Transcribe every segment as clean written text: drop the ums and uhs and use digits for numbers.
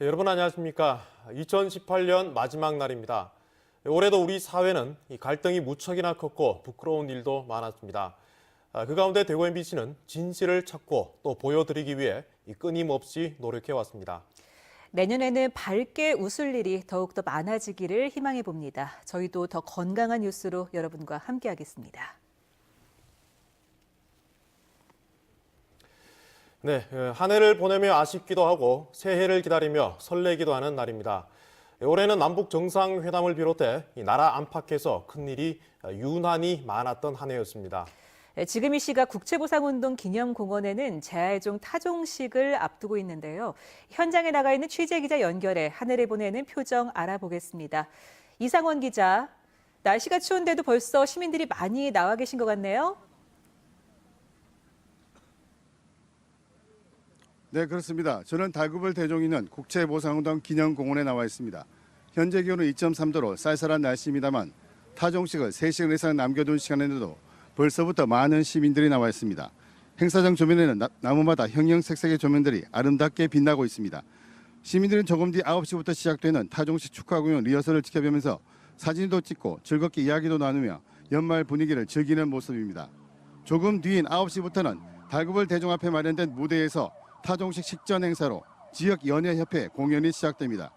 네, 여러분 안녕하십니까. 2018년 마지막 날입니다. 올해도 우리 사회는 갈등이 무척이나 컸고 부끄러운 일도 많았습니다. 그 가운데 대구 MBC는 진실을 찾고 또 보여드리기 위해 끊임없이 노력해왔습니다. 내년에는 밝게 웃을 일이 더욱더 많아지기를 희망해 봅니다. 저희도 더 건강한 뉴스로 여러분과 함께하겠습니다. 네, 한 해를 보내며 아쉽기도 하고 새해를 기다리며 설레기도 하는 날입니다. 올해는 남북 정상회담을 비롯해 나라 안팎에서 큰일이 유난히 많았던 한 해였습니다. 지금 이 시각 국채보상운동 기념공원에는 재활용 타종식을 앞두고 있는데요. 현장에 나가 있는 취재기자 연결해 한 해를 보내는 표정 알아보겠습니다. 이상원 기자, 날씨가 추운데도 벌써 시민들이 많이 나와 계신 것 같네요. 네, 그렇습니다. 저는 달구벌 대종이는 국채보상운동 기념공원에 나와 있습니다. 현재 기온은 2.3도로 쌀쌀한 날씨입니다만 타종식을 3시간 이상 남겨둔 시간인데도 벌써부터 많은 시민들이 나와 있습니다. 행사장 조면에는 나무마다 형형색색의 조명들이 아름답게 빛나고 있습니다. 시민들은 조금 뒤 9시부터 시작되는 타종식 축하 공연 리허설을 지켜보면서 사진도 찍고 즐겁게 이야기도 나누며 연말 분위기를 즐기는 모습입니다. 조금 뒤인 9시부터는 달구벌 대종 앞에 마련된 무대에서 타종식 식전 행사로 지역연예협회 공연이 시작됩니다.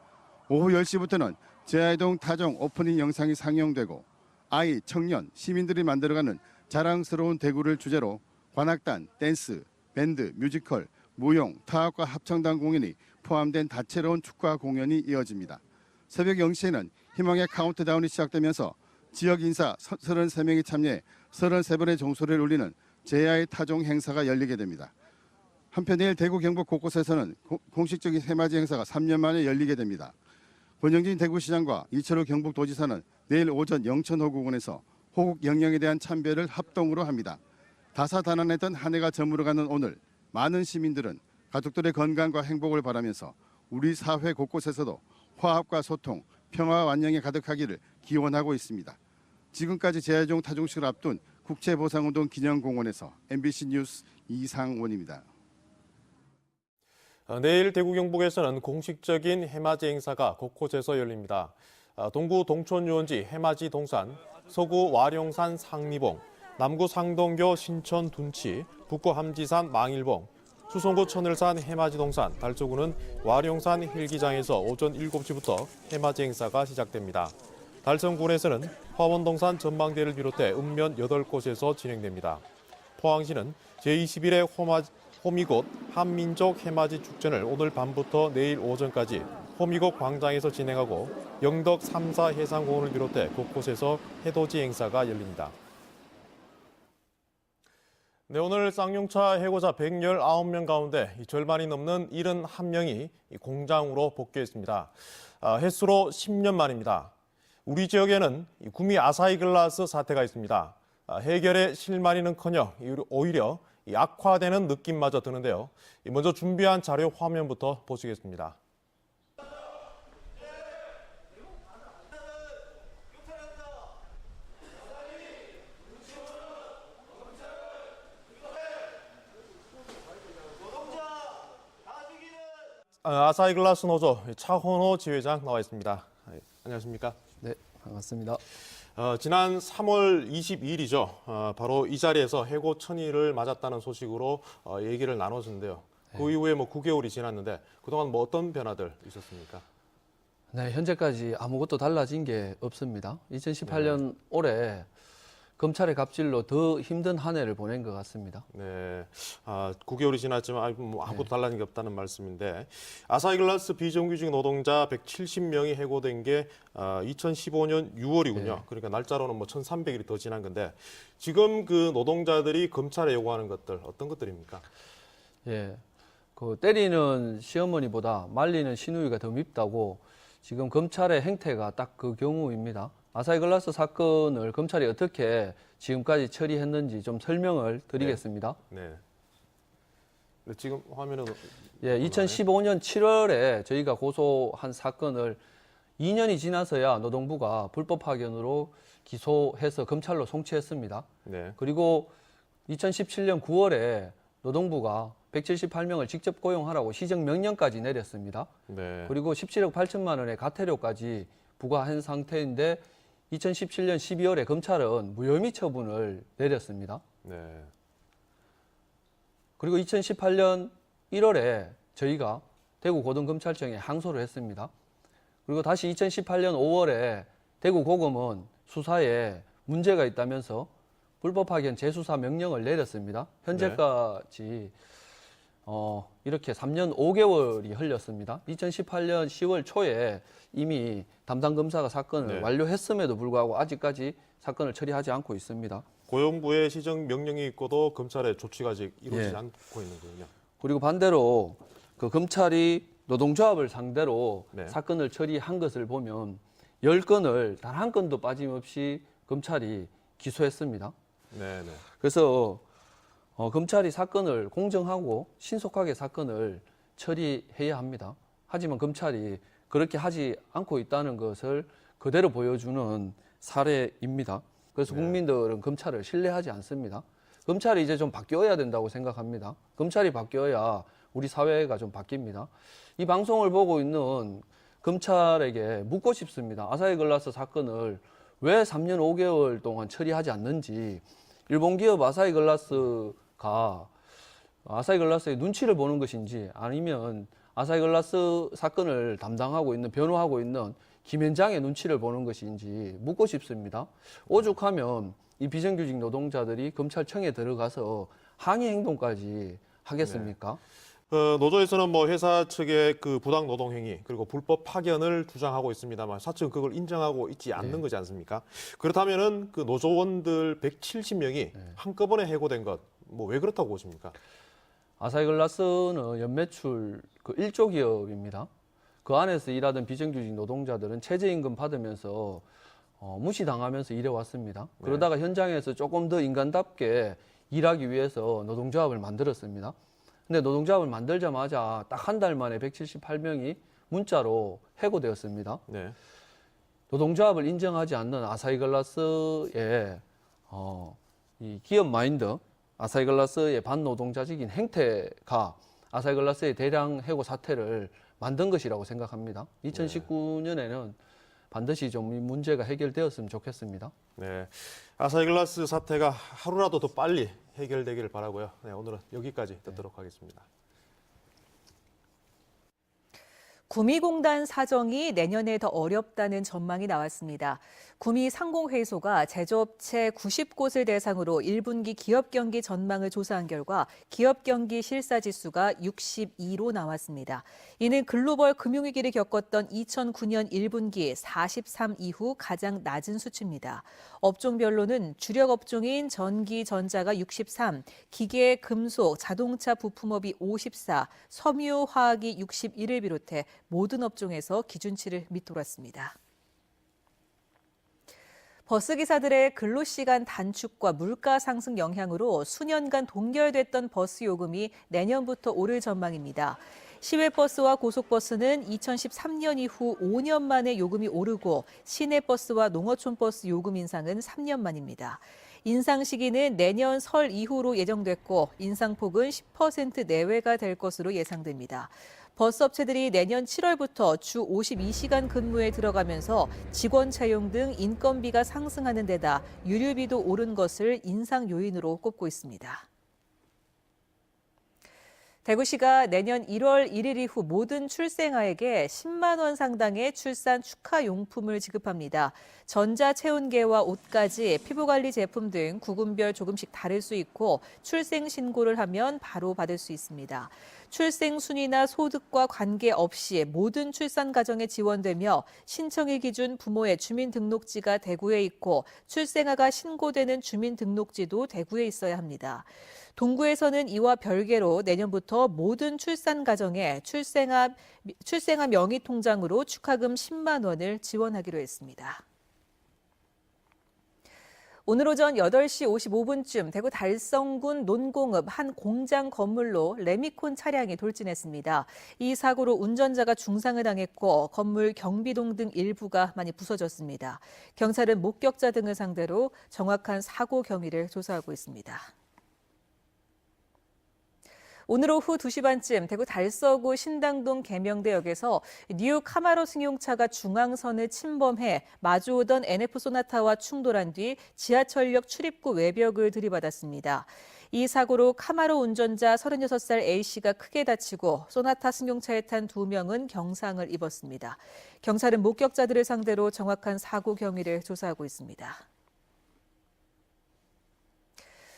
오후 10시부터는 제아동 타종 오프닝 영상이 상영되고 아이, 청년, 시민들이 만들어가는 자랑스러운 대구를 주제로 관악단, 댄스, 밴드, 뮤지컬, 무용, 타악과 합창단 공연이 포함된 다채로운 축하 공연이 이어집니다. 새벽 0시에는 희망의 카운트다운이 시작되면서 지역 인사 33명이 참여해 33번의 종소리를 울리는 제아의 타종 행사가 열리게 됩니다. 한편 내일 대구 경북 곳곳에서는 공식적인 해맞이 행사가 3년 만에 열리게 됩니다. 권영진 대구시장과 이철우 경북도지사는 내일 오전 영천호국원에서 호국 영령에 대한 참배를 합동으로 합니다. 다사다난했던 한 해가 저물어가는 오늘 많은 시민들은 가족들의 건강과 행복을 바라면서 우리 사회 곳곳에서도 화합과 소통, 평화와 안녕이 가득하기를 기원하고 있습니다. 지금까지 재활용 타종식을 앞둔 국채보상운동 기념공원에서 MBC 뉴스 이상원입니다. 내일 대구 경북에서는 공식적인 해맞이 행사가 곳곳에서 열립니다. 동구 동촌유원지 해맞이 동산, 서구 와룡산 상리봉, 남구 상동교 신천 둔치, 북구 함지산 망일봉, 수성구 천을산 해맞이 동산, 달서구는 와룡산 힐기장에서 오전 7시부터 해맞이 행사가 시작됩니다. 달성군에서는 화원동산 전망대를 비롯해 읍면 8곳에서 진행됩니다. 포항시는 제21회 호미곶 한민족 해맞이 축전을 오늘 밤부터 내일 오전까지 호미곶 광장에서 진행하고 영덕 3사 해상공원을 비롯해 곳곳에서 해돋이 행사가 열립니다. 네, 오늘 쌍용차 해고자 119명 가운데 절반이 넘는 71명이 공장으로 복귀했습니다. 횟수로 10년 만입니다. 우리 지역에는 구미 아사히글라스 사태가 있습니다. 해결에 실마리는커녕 오히려 악화되는 느낌마저 드는데요. 먼저 준비한 자료 화면부터 보시겠습니다. 아사히글라스 노조 차헌호 지회장 나와 있습니다. 안녕하십니까? 네, 반갑습니다. 지난 3월 22일이죠. 바로 이 자리에서 해고 천일을 맞았다는 소식으로 얘기를 나눴는데요. 그 이후에 9개월이 지났는데 그동안 어떤 변화들 있었습니까? 네, 현재까지 아무것도 달라진 게 없습니다. 2018년 올해 검찰의 갑질로 더 힘든 한 해를 보낸 것 같습니다. 네, 9개월이 지났지만 아무것도 달라진 게 없다는 말씀인데 아사히글라스 비정규직 노동자 170명이 해고된 게 2015년 6월이군요. 네. 그러니까 날짜로는 1,300일이 더 지난 건데 지금 그 노동자들이 검찰에 요구하는 것들 어떤 것들입니까? 예, 그 때리는 시어머니보다 말리는 시누이가 더 밉다고 지금 검찰의 행태가 딱 그 경우입니다. 아사히글라스 사건을 검찰이 어떻게 지금까지 처리했는지 좀 설명을 드리겠습니다. 네. 네. 지금 화면은 예, 2015년 7월에 저희가 고소한 사건을 2년이 지나서야 노동부가 불법 파견으로 기소해서 검찰로 송치했습니다. 네. 그리고 2017년 9월에 노동부가 178명을 직접 고용하라고 시정 명령까지 내렸습니다. 네. 그리고 17억 8천만 원의 과태료까지 부과한 상태인데 2017년 12월에 검찰은 무혐의 처분을 내렸습니다. 네. 그리고 2018년 1월에 저희가 대구고등검찰청에 항소를 했습니다. 그리고 다시 2018년 5월에 대구고검은 수사에 문제가 있다면서 불법 파견 재수사 명령을 내렸습니다. 현재까지 이렇게 3년 5개월이 흘렸습니다. 2018년 10월 초에 이미 담당 검사가 사건을 네. 완료했음에도 불구하고 아직까지 사건을 처리하지 않고 있습니다. 고용부의 시정 명령이 있고도 검찰의 조치가 아직 이루어지지 예. 않고 있는 거군요. 그리고 반대로 그 검찰이 노동조합을 상대로 네. 사건을 처리한 것을 보면 10건을 단 한 건도 빠짐없이 검찰이 기소했습니다. 네, 네. 그래서 검찰이 사건을 공정하고 신속하게 사건을 처리해야 합니다. 하지만 검찰이 그렇게 하지 않고 있다는 것을 그대로 보여주는 사례입니다. 그래서 네. 국민들은 검찰을 신뢰하지 않습니다. 검찰이 이제 좀 바뀌어야 된다고 생각합니다. 검찰이 바뀌어야 우리 사회가 좀 바뀝니다. 이 방송을 보고 있는 검찰에게 묻고 싶습니다. 아사히글라스 사건을 왜 3년 5개월 동안 처리하지 않는지, 일본 기업 아사히글라스가 아사히글라스의 눈치를 보는 것인지, 아니면 아사히글라스 사건을 담당하고 있는, 변호하고 있는 김현장의 눈치를 보는 것인지 묻고 싶습니다. 오죽하면 이 비정규직 노동자들이 검찰청에 들어가서 항의 행동까지 하겠습니까? 노조에서는 뭐 회사 측의 그 부당 노동 행위 그리고 불법 파견을 주장하고 있습니다만 사측은 그걸 인정하고 있지 않는 거지 않습니까? 그렇다면은 그 노조원들 170명이 한꺼번에 해고된 것 뭐 왜 그렇다고 보십니까? 아사히글라스는 연매출 그 1조 기업입니다. 그 안에서 일하던 비정규직 노동자들은 최저임금 받으면서 무시당하면서 일해왔습니다. 그러다가 현장에서 조금 더 인간답게 일하기 위해서 노동조합을 만들었습니다. 근데 노동조합을 만들자마자 딱 한 달 만에 178명이 문자로 해고되었습니다. 네. 노동조합을 인정하지 않는 아사히글라스의 이 기업 마인드, 아사히글라스의 반노동자적인 행태가 아사히글라스의 대량 해고 사태를 만든 것이라고 생각합니다. 2019년에는 반드시 좀 이 문제가 해결되었으면 좋겠습니다. 네. 아사히글라스 사태가 하루라도 더 빨리 해결되기를 바라고요. 네, 오늘은 여기까지 듣도록 하겠습니다. 구미공단 사정이 내년에 더 어렵다는 전망이 나왔습니다. 구미상공회의소가 제조업체 90곳을 대상으로 1분기 기업 경기 전망을 조사한 결과 기업 경기 실사지수가 62로 나왔습니다. 이는 글로벌 금융위기를 겪었던 2009년 1분기 43 이후 가장 낮은 수치입니다. 업종별로는 주력 업종인 전기, 전자가 63, 기계, 금속, 자동차 부품업이 54, 섬유, 화학이 61을 비롯해 모든 업종에서 기준치를 밑돌았습니다. 버스기사들의 근로시간 단축과 물가 상승 영향으로 수년간 동결됐던 버스 요금이 내년부터 오를 전망입니다. 시외버스와 고속버스는 2013년 이후 5년 만에 요금이 오르고 시내버스와 농어촌버스 요금 인상은 3년 만입니다. 인상 시기는 내년 설 이후로 예정됐고 인상폭은 10% 내외가 될 것으로 예상됩니다. 버스업체들이 내년 7월부터 주 52시간 근무에 들어가면서 직원 채용 등 인건비가 상승하는 데다 유류비도 오른 것을 인상 요인으로 꼽고 있습니다. 대구시가 내년 1월 1일 이후 모든 출생아에게 10만 원 상당의 출산 축하 용품을 지급합니다. 전자체온계와 옷까지 피부관리 제품 등 구군별 조금씩 다를 수 있고 출생 신고를 하면 바로 받을 수 있습니다. 출생 순위나 소득과 관계없이 모든 출산 가정에 지원되며 신청일 기준 부모의 주민등록지가 대구에 있고 출생아가 신고되는 주민등록지도 대구에 있어야 합니다. 동구에서는 이와 별개로 내년부터 모든 출산 가정에 출생아 명의 통장으로 축하금 10만 원을 지원하기로 했습니다. 오늘 오전 8시 55분쯤 대구 달성군 논공읍 한 공장 건물로 레미콘 차량이 돌진했습니다. 이 사고로 운전자가 중상을 당했고 건물 경비동 등 일부가 많이 부서졌습니다. 경찰은 목격자 등을 상대로 정확한 사고 경위를 조사하고 있습니다. 오늘 오후 2시 반쯤 대구 달서구 신당동 계명대역에서 뉴 카마로 승용차가 중앙선을 침범해 마주오던 NF 소나타와 충돌한 뒤 지하철역 출입구 외벽을 들이받았습니다. 이 사고로 카마로 운전자 36살 A씨가 크게 다치고 소나타 승용차에 탄 2명은 경상을 입었습니다. 경찰은 목격자들을 상대로 정확한 사고 경위를 조사하고 있습니다.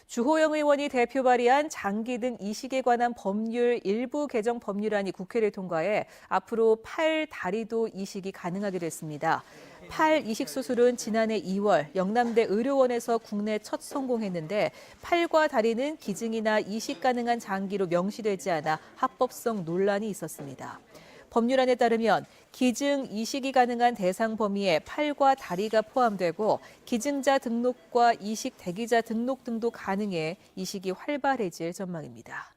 주호영 의원이 대표 발의한 장기 등 이식에 관한 법률 일부 개정 법률안이 국회를 통과해 앞으로 팔, 다리도 이식이 가능하게 됐습니다. 팔 이식 수술은 지난해 2월 영남대 의료원에서 국내 첫 성공했는데 팔과 다리는 기증이나 이식 가능한 장기로 명시되지 않아 합법성 논란이 있었습니다. 법률안에 따르면 기증 이식이 가능한 대상 범위에 팔과 다리가 포함되고 기증자 등록과 이식 대기자 등록 등도 가능해 이식이 활발해질 전망입니다.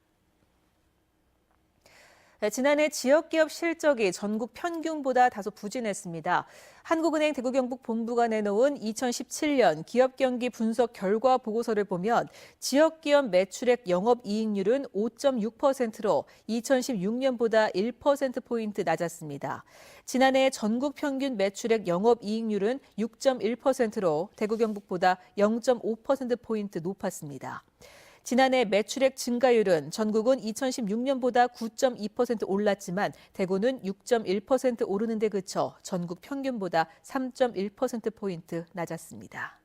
지난해 지역기업 실적이 전국 평균보다 다소 부진했습니다. 한국은행 대구경북본부가 내놓은 2017년 기업경기 분석 결과 보고서를 보면 지역기업 매출액 영업이익률은 5.6%로 2016년보다 1%포인트 낮았습니다. 지난해 전국 평균 매출액 영업이익률은 6.1%로 대구경북보다 0.5%포인트 높았습니다. 지난해 매출액 증가율은 전국은 2016년보다 9.2% 올랐지만 대구는 6.1% 오르는 데 그쳐 전국 평균보다 3.1%포인트 낮았습니다.